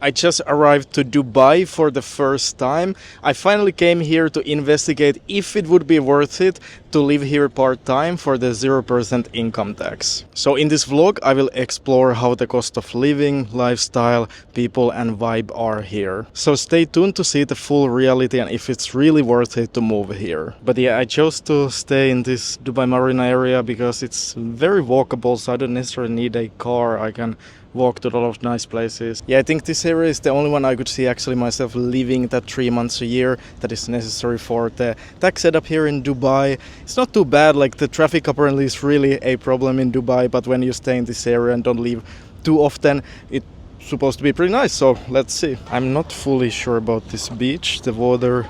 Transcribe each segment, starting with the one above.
I just arrived to Dubai for the first time. I finally came here to investigate if it would be worth it to live here part-time for the 0% income tax. So in this vlog I will explore how the cost of living, lifestyle, people and vibe are here. So stay tuned to see the full reality and if it's really worth it to move here. But yeah, I chose to stay in this Dubai Marina area because it's very walkable, so I don't necessarily need a car. I can walk to a lot of nice places. Yeah, I think this area is the only one I could see actually myself living that 3 months a year that is necessary for the tax setup here in Dubai. It's not too bad, like the traffic apparently is really a problem in Dubai, but when you stay in this area and don't leave too often, it's supposed to be pretty nice, so let's see. I'm not fully sure about this beach. The water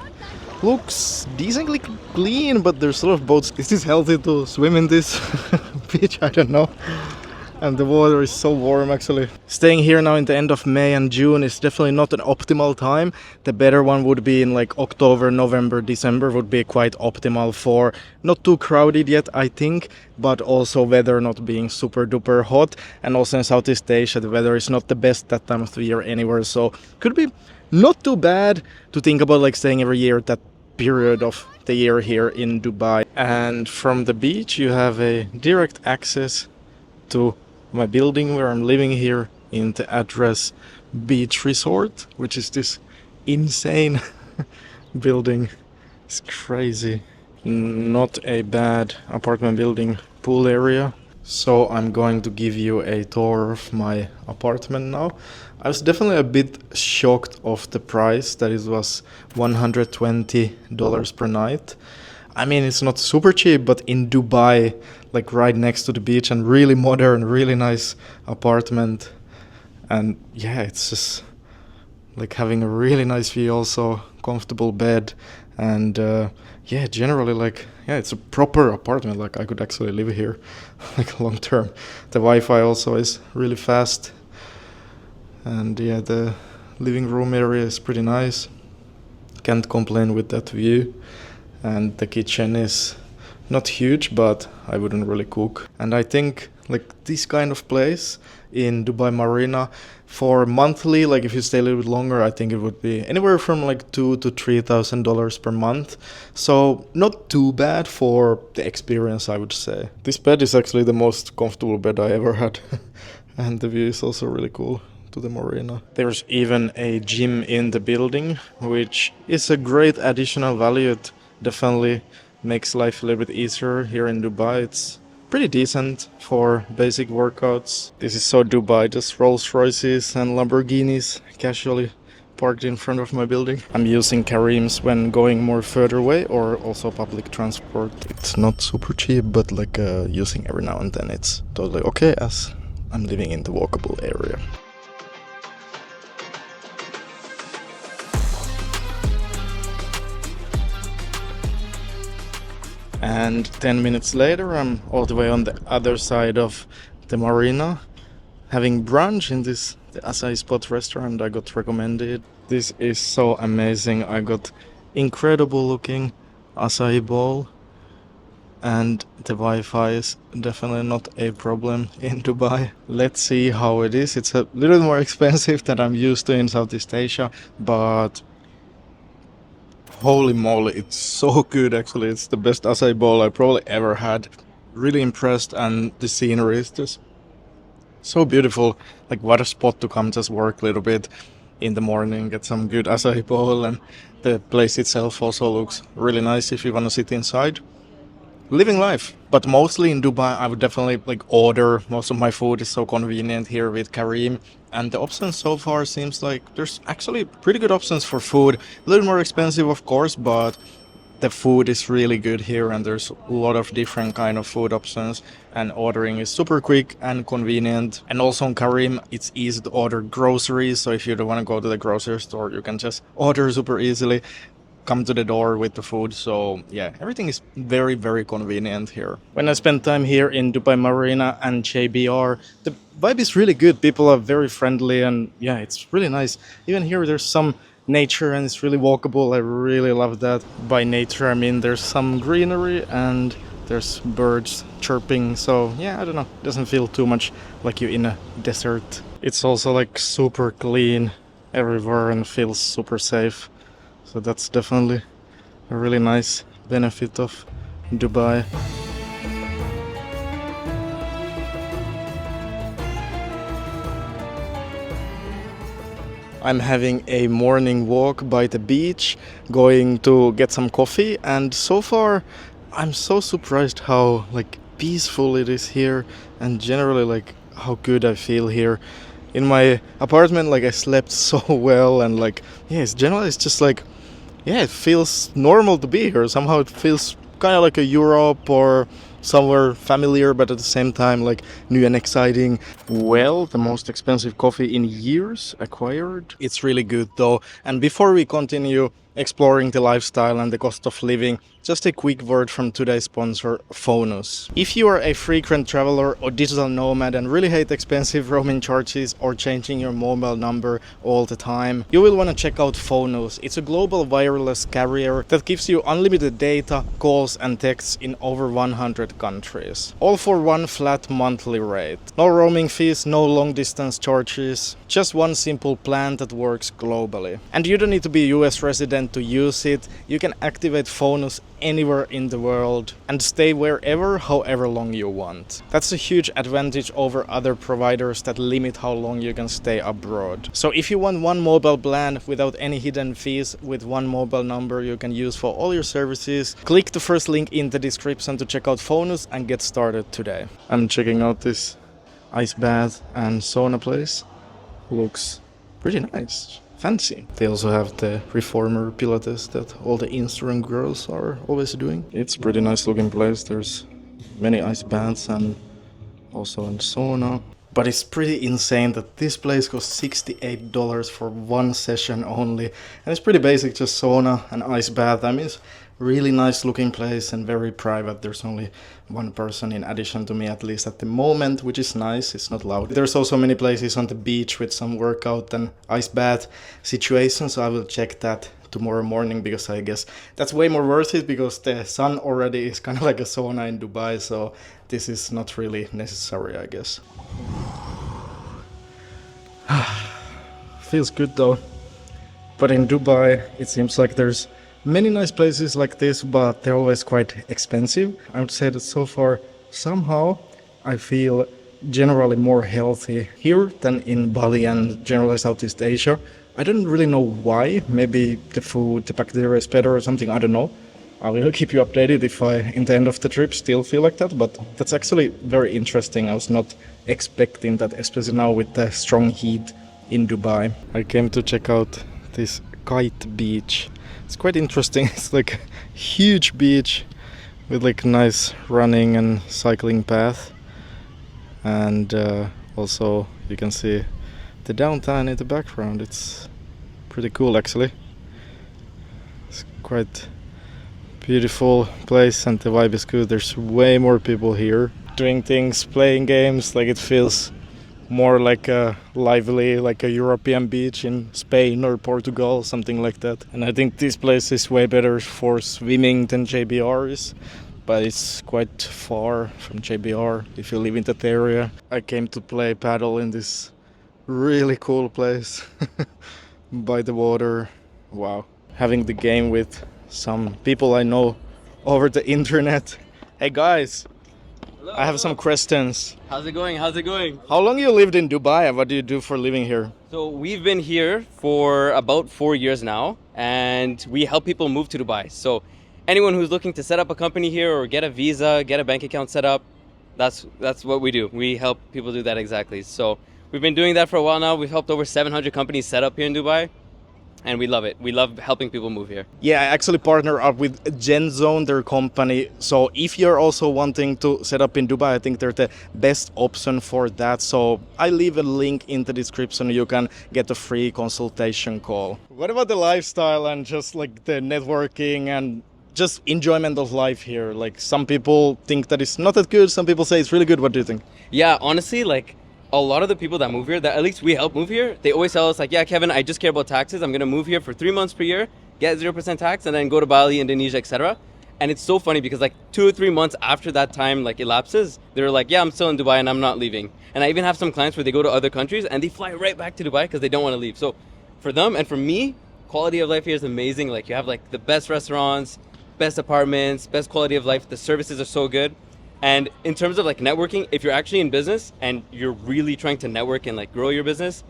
looks decently clean, but there's a lot of boats. Is this healthy to swim in this beach? I don't know. And the water is so warm actually. Staying here now in the end of May and June is definitely not an optimal time. The better one would be in like October, November, December would be quite optimal for not too crowded yet, I think, but also weather not being super duper hot. And also in Southeast Asia the weather is not the best that time of the year anywhere, so could be not too bad to think about like staying every year at that period of the year here in Dubai. And from the beach you have a direct access to my building where I'm living here in the address Beach Resort, which is this insane building. It's crazy. Not a bad apartment building, pool area. So I'm going to give you a tour of my apartment now. I was definitely a bit shocked of the price, that it was $120 per night. I mean, it's not super cheap, but in Dubai, like right next to the beach and really modern, really nice apartment. And yeah, it's just like having a really nice view, also comfortable bed. And yeah, generally like, yeah, it's a proper apartment. Like I could actually live here like long term. The Wi-Fi also is really fast. And yeah, the living room area is pretty nice. Can't complain with that view. And the kitchen is not huge, but I wouldn't really cook. And I think like this kind of place in Dubai Marina for monthly, like if you stay a little bit longer, I think it would be anywhere from like $2,000 to $3,000 per month. So not too bad for the experience, I would say. This bed is actually the most comfortable bed I ever had. And the view is also really cool to the marina. There's even a gym in the building, which is a great additional value. It definitely makes life a little bit easier here in Dubai. It's pretty decent for basic workouts. This is so Dubai, just Rolls Royces and Lamborghinis casually parked in front of my building. I'm using Kareem's when going more further away or also public transport. It's not super cheap, but like using every now and then it's totally okay as I'm living in the walkable area. And 10 minutes later, I'm all the way on the other side of the marina, having brunch in this the Acai Spot restaurant I got recommended. This is so amazing. I got incredible looking acai bowl, and the Wi-Fi is definitely not a problem in Dubai. Let's see how it is. It's a little more expensive than I'm used to in Southeast Asia, but holy moly, it's so good actually. It's the best acai bowl I probably ever had. Really impressed, and the scenery is just so beautiful. Like what a spot to come just work a little bit in the morning, get some good acai bowl, and the place itself also looks really nice if you want to sit inside. Living life. But mostly in Dubai I would definitely like order. Most of my food is so convenient here with Kareem, and the options so far seems like there's actually pretty good options for food. A little more expensive of course, but the food is really good here and there's a lot of different kind of food options, and ordering is super quick and convenient. And also on Kareem it's easy to order groceries, so if you don't want to go to the grocery store you can just order super easily, come to the door with the food. So yeah, everything is very, very convenient here. When I spend time here in Dubai Marina and JBR, the vibe is really good. People are very friendly and yeah, it's really nice. Even here there's some nature and it's really walkable. I really love that. By nature I mean there's some greenery and there's birds chirping. So yeah, I don't know, it doesn't feel too much like you're in a desert. It's also like super clean everywhere and feels super safe. So that's definitely a really nice benefit of Dubai. I'm having a morning walk by the beach, going to get some coffee, and so far I'm so surprised how peaceful it is here, and generally how good I feel here. In my apartment, I slept so well, and generally it's just it feels normal to be here. Somehow it feels kind of like a Europe or somewhere familiar, but at the same time new and exciting. Well, the most expensive coffee in years acquired. It's really good though. And before we continue exploring the lifestyle and the cost of living, just a quick word from today's sponsor, Fonus. If you are a frequent traveler or digital nomad and really hate expensive roaming charges or changing your mobile number all the time, you will want to check out Fonus. It's a global wireless carrier that gives you unlimited data, calls and texts in over 100 countries. All for one flat monthly rate. No roaming fees, no long distance charges. Just one simple plan that works globally. And you don't need to be a US resident to use it. You can activate Fonus anywhere in the world and stay wherever, however long you want. That's a huge advantage over other providers that limit how long you can stay abroad. So if you want one mobile plan without any hidden fees with one mobile number you can use for all your services, click the first link in the description to check out Fonus and get started today. I'm checking out this ice bath and sauna place. Looks pretty nice. Fancy. They also have the reformer pilates that all the Instagram girls are always doing. It's a pretty nice looking place. There's many ice baths and also a sauna. But it's pretty insane that this place costs $68 for one session only. And it's pretty basic, just sauna and ice bath. I mean, it's really nice looking place and very private. There's only one person in addition to me, at least at the moment, which is nice. It's not loud. There's also many places on the beach with some workout and ice bath situations, so I will check that tomorrow morning, because I guess that's way more worth it, because the sun already is kind of like a sauna in Dubai, so this is not really necessary, I guess. Feels good though. But in Dubai it seems like there's many nice places like this, but they're always quite expensive. I would say that so far somehow I feel generally more healthy here than in Bali and generally Southeast Asia. I don't really know why. Maybe the food, the bacteria is better or something, I don't know. I will keep you updated if I, in the end of the trip, still feel like that, but that's actually very interesting. I was not expecting that, especially now with the strong heat in Dubai. I came to check out this kite beach. It's quite interesting. It's like a huge beach with nice running and cycling path. And also you can see the downtown in the background. It's pretty cool actually. It's quite beautiful place and the vibe is good. There's way more people here doing things, playing games. It feels more like a lively, like a European beach in Spain or Portugal, something like that. And I think this place is way better for swimming than JBR is, but it's quite far from JBR if you live in that area. I came to play paddle in this really cool place by the water. Wow. Having the game with some people I know over the internet. Hey guys, hello, I have some questions. How's it going? How's it going? How long you lived in Dubai and what do you do for living here? So we've been here for about 4 years now, and we help people move to Dubai. So anyone who's looking to set up a company here or get a visa, get a bank account set up, that's what we do. We help people do that exactly. So we've been doing that for a while now. We've helped over 700 companies set up here in Dubai. And we love it. We love helping people move here. Yeah, I actually partner up with GenZone, their company. So if you're also wanting to set up in Dubai, I think they're the best option for that. So I leave a link in the description. You can get a free consultation call. What about the lifestyle and just the networking and just enjoyment of life here? Some people think that it's not that good. Some people say it's really good. What do you think? Yeah, honestly, a lot of the people that move here, that at least we help move here, they always tell us yeah, Kevin, I just care about taxes. I'm going to move here for 3 months per year, get 0% tax, and then go to Bali, Indonesia, etc. And it's so funny because 2 or 3 months after that time elapses, they're yeah, I'm still in Dubai and I'm not leaving. And I even have some clients where they go to other countries and they fly right back to Dubai because they don't want to leave. So for them and for me, quality of life here is amazing. Like you have like the best restaurants, best apartments, best quality of life. The services are so good. And in terms of like networking, if you're actually in business and you're really trying to network and like grow your business,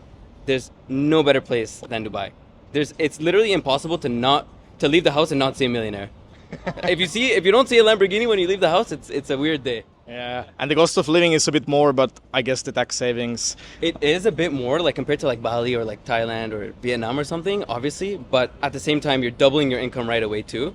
there's no better place than Dubai. It's literally impossible to leave the house and not see a millionaire. If you don't see a Lamborghini when you leave the house, it's a weird day. Yeah, and the cost of living is a bit more, but I guess the tax savings. It is a bit more like compared to like Bali or like Thailand or Vietnam or something, obviously, but at the same time you're doubling your income right away too.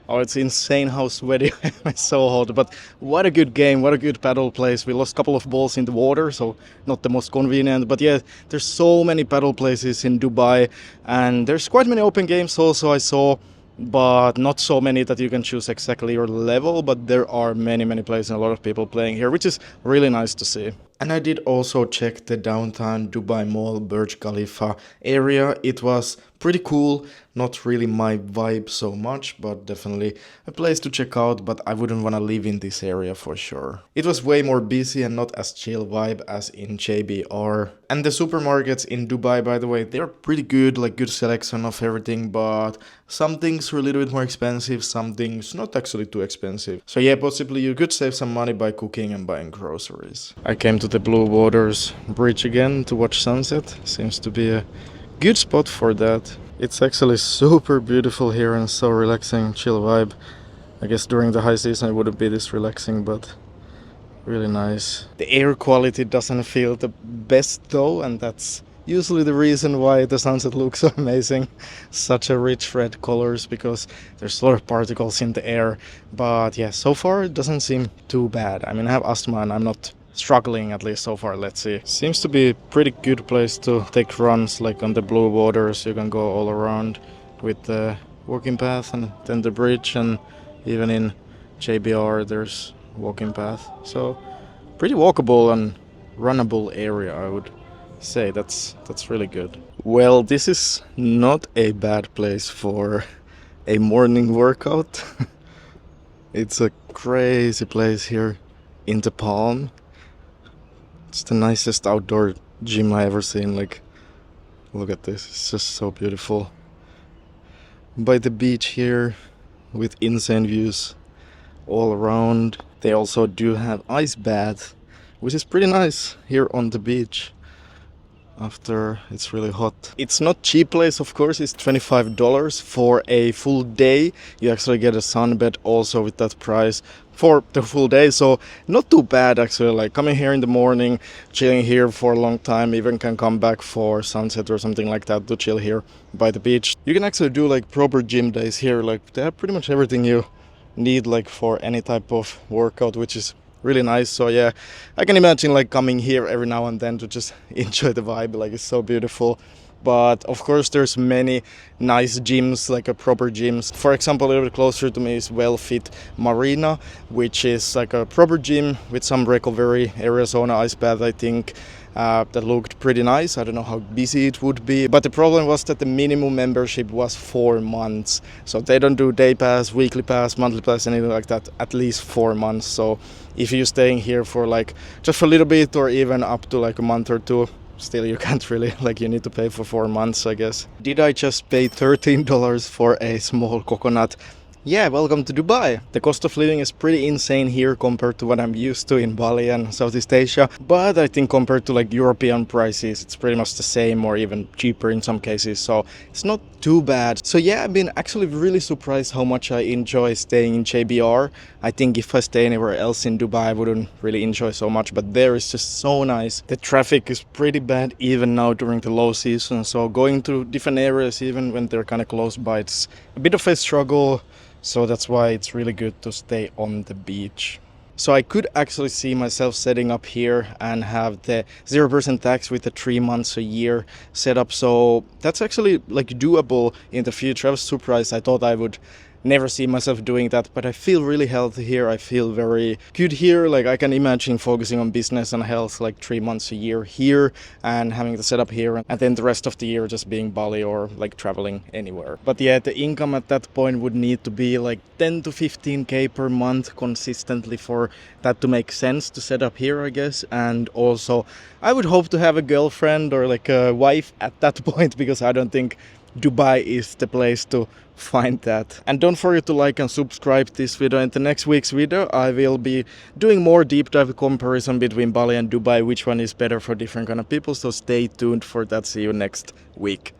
Oh, it's insane how sweaty I am. It's so hot. But what a good game. What a good paddle place. We lost a couple of balls in the water, so not the most convenient. But yeah, there's so many paddle places in Dubai. And there's quite many open games also I saw. But not so many that you can choose exactly your level. But there are many, many places and a lot of people playing here, which is really nice to see. And I did also check the downtown Dubai Mall Burj Khalifa area. It was pretty cool. Not really my vibe so much, but definitely a place to check out, but I wouldn't want to live in this area for sure. It was way more busy and not as chill vibe as in JBR. And the supermarkets in Dubai, by the way, they're pretty good, like good selection of everything, but some things are a little bit more expensive, some things not actually too expensive. So yeah, possibly you could save some money by cooking and buying groceries. I came to the Blue Waters Bridge again to watch sunset. Seems to be a good spot for that. It's actually super beautiful here and so relaxing, chill vibe. I guess during the high season it wouldn't be this relaxing, but really nice. The air quality doesn't feel the best though, and that's usually the reason why the sunset looks so amazing. Such a rich red colors, because there's a lot of particles in the air. But yeah, so far it doesn't seem too bad. I mean, I have asthma and I'm not struggling, at least so far. Let's see. Seems to be a pretty good place to take runs, like on the Blue Waters. You can go all around with the walking path and then the bridge, and even in JBR there's walking path. So pretty walkable and runnable area, I would say. That's really good. Well, this is not a bad place for a morning workout. It's a crazy place here in the Palm. It's the nicest outdoor gym I ever seen. Like, look at this. It's just so beautiful. By the beach here, with insane views all around. They also do have ice bath, which is pretty nice here on the beach after it's really hot. It's not cheap place, of course. It's $25 for a full day. You actually get a sunbed also with that price for the full day, so not too bad actually. Like coming here in the morning, chilling here for a long time, even can come back for sunset or something like that to chill here by the beach. You can actually do like proper gym days here. Like they have pretty much everything you need like for any type of workout, which is really nice. So yeah, I can imagine like coming here every now and then to just enjoy the vibe. Like it's so beautiful. But of course there's many nice gyms, like a proper gyms. For example, a little bit closer to me is WellFit Marina, which is like a proper gym with some recovery area, sauna, ice bath, I think. That looked pretty nice. I don't know how busy it would be, but the problem was that the minimum membership was 4 months. So they don't do day pass, weekly pass, monthly pass, anything like that, at least 4 months. So if you're staying here for like just for a little bit or even up to like a month or two, still you can't really, like you need to pay for 4 months, I guess. Did I just pay $13 for a small coconut? Yeah, welcome to Dubai. The cost of living is pretty insane here compared to what I'm used to in Bali and Southeast Asia. But I think compared to like European prices, it's pretty much the same or even cheaper in some cases. So it's not too bad. So yeah, I've been actually really surprised how much I enjoy staying in JBR. I think if I stay anywhere else in Dubai, I wouldn't really enjoy so much. But there is just so nice. The traffic is pretty bad even now during the low season. So going to different areas, even when they're kind of close by, it's a bit of a struggle. So that's why it's really good to stay on the beach. So I could actually see myself setting up here and have the 0% tax with the 3 months a year setup. So that's actually like doable in the future. I was surprised. I thought I would never see myself doing that, but I feel really healthy here. I feel very good here. Like I can imagine focusing on business and health like 3 months a year here and having the setup here, and then the rest of the year just being Bali or like traveling anywhere. But yeah, the income at that point would need to be like 10 to 15k per month consistently for that to make sense to set up here, I guess. And also I would hope to have a girlfriend or like a wife at that point, because I don't think Dubai is the place to find that. And don't forget to like and subscribe this video. In the next week's video I will be doing more deep dive comparison between Bali and Dubai, which one is better for different kind of people, so stay tuned for that. See you next week.